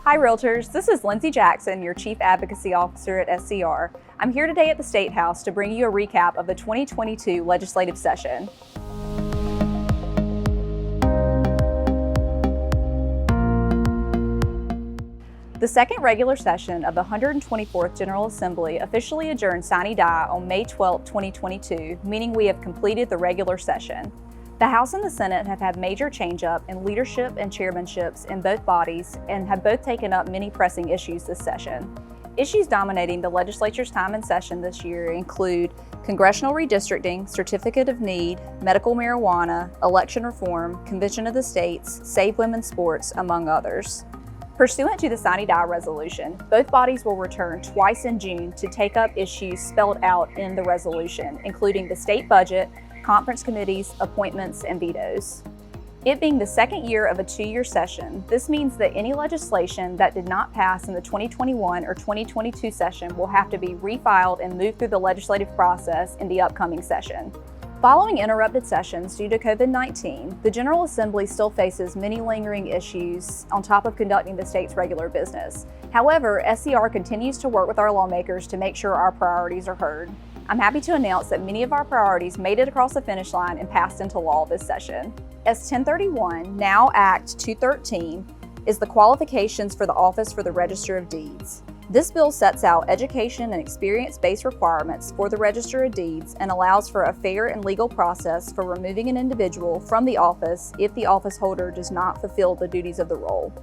Hi Realtors, this is Lindsay Jackson, your Chief Advocacy Officer at SCR. I'm here today at the State House to bring you a recap of the 2022 legislative session. The second regular session of the 124th General Assembly officially adjourned Sine Die on May 12, 2022, meaning we have completed the regular session. The House and the Senate have had major change-up in leadership and chairmanships in both bodies and have both taken up many pressing issues this session. Issues dominating the legislature's time in session this year include congressional redistricting, certificate of need, medical marijuana, election reform, convention of the states, save women's sports, among others. Pursuant to the Sine Die resolution, both bodies will return twice in June to take up issues spelled out in the resolution, including the state budget, conference committees, appointments, and vetoes. It being the second year of a two-year session, this means that any legislation that did not pass in the 2021 or 2022 session will have to be refiled and moved through the legislative process in the upcoming session. Following interrupted sessions due to COVID-19, the General Assembly still faces many lingering issues on top of conducting the state's regular business. However, SCR continues to work with our lawmakers to make sure our priorities are heard. I'm happy to announce that many of our priorities made it across the finish line and passed into law this session. S 1031, now Act 213, is the qualifications for the Office for the Register of Deeds. This bill sets out education and experience-based requirements for the Register of Deeds and allows for a fair and legal process for removing an individual from the office if the office holder does not fulfill the duties of the role.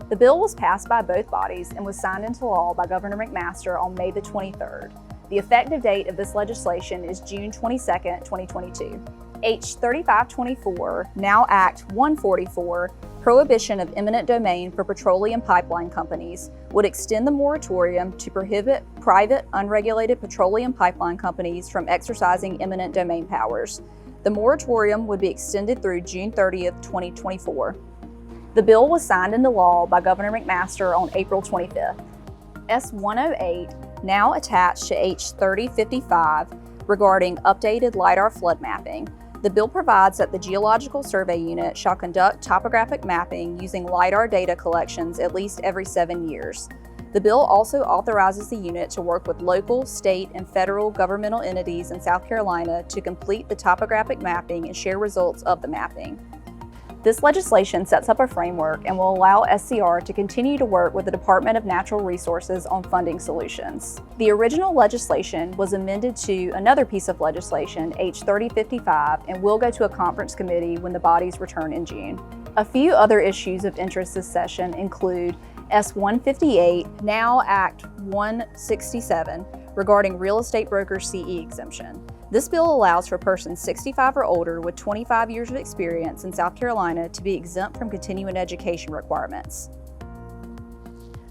The bill was passed by both bodies and was signed into law by Governor McMaster on May the 23rd. The effective date of this legislation is June 22, 2022. H 3524, now Act 144, Prohibition of Eminent Domain for Petroleum Pipeline Companies, would extend the moratorium to prohibit private, unregulated petroleum pipeline companies from exercising eminent domain powers. The moratorium would be extended through June 30, 2024. The bill was signed into law by Governor McMaster on April 25th. S 108, now attached to H 3055, regarding updated Lidar flood mapping. The bill provides that the Geological Survey Unit shall conduct topographic mapping using Lidar data collections at least every 7 years. The bill also authorizes the unit to work with local, state, and federal governmental entities in South Carolina to complete the topographic mapping and share results of the mapping. This legislation sets up a framework and will allow SCR to continue to work with the Department of Natural Resources on funding solutions. The original legislation was amended to another piece of legislation, H 3055, and will go to a conference committee when the bodies return in June. A few other issues of interest this session include S 158, now Act 167, regarding real estate broker CE exemption. This bill allows for persons 65 or older with 25 years of experience in South Carolina to be exempt from continuing education requirements.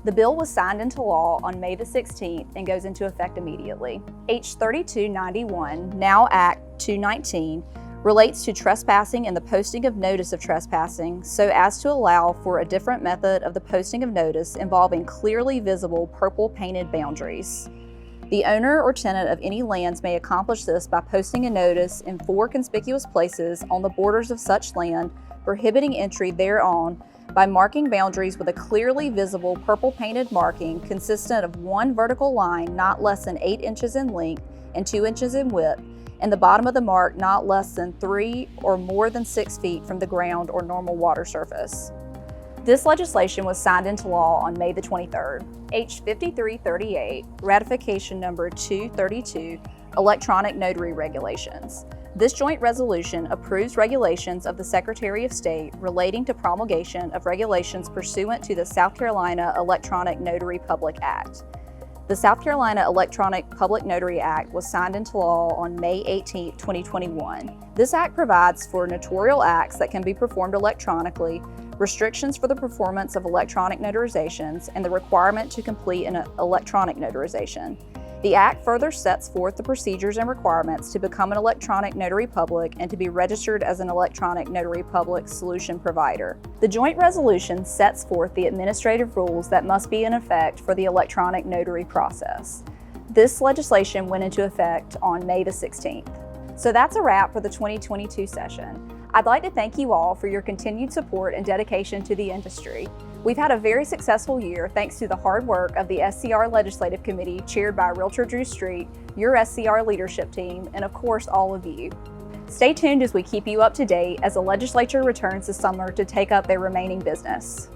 The bill was signed into law on May the 16th and goes into effect immediately. H 3291, now Act 219, relates to trespassing and the posting of notice of trespassing so as to allow for a different method of the posting of notice involving clearly visible purple painted boundaries. The owner or tenant of any lands may accomplish this by posting a notice in 4 conspicuous places on the borders of such land, prohibiting entry thereon by marking boundaries with a clearly visible purple painted marking consistent of 1 vertical line not less than 8 inches in length and 2 inches in width, and the bottom of the mark not less than 3 or more than 6 feet from the ground or normal water surface. This legislation was signed into law on May the 23rd. H 5338, Ratification Number 232, Electronic Notary Regulations. This joint resolution approves regulations of the Secretary of State relating to promulgation of regulations pursuant to the South Carolina Electronic Notary Public Act. The South Carolina Electronic Public Notary Act was signed into law on May 18, 2021. This act provides for notarial acts that can be performed electronically, restrictions for the performance of electronic notarizations, and the requirement to complete an electronic notarization. The Act further sets forth the procedures and requirements to become an electronic notary public and to be registered as an electronic notary public solution provider. The joint resolution sets forth the administrative rules that must be in effect for the electronic notary process. This legislation went into effect on May the 16th. So that's a wrap for the 2022 session. I'd like to thank you all for your continued support and dedication to the industry. We've had a very successful year thanks to the hard work of the SCR Legislative Committee chaired by Realtor Drew Street, your SCR leadership team, and of course all of you. Stay tuned as we keep you up to date as the legislature returns this summer to take up their remaining business.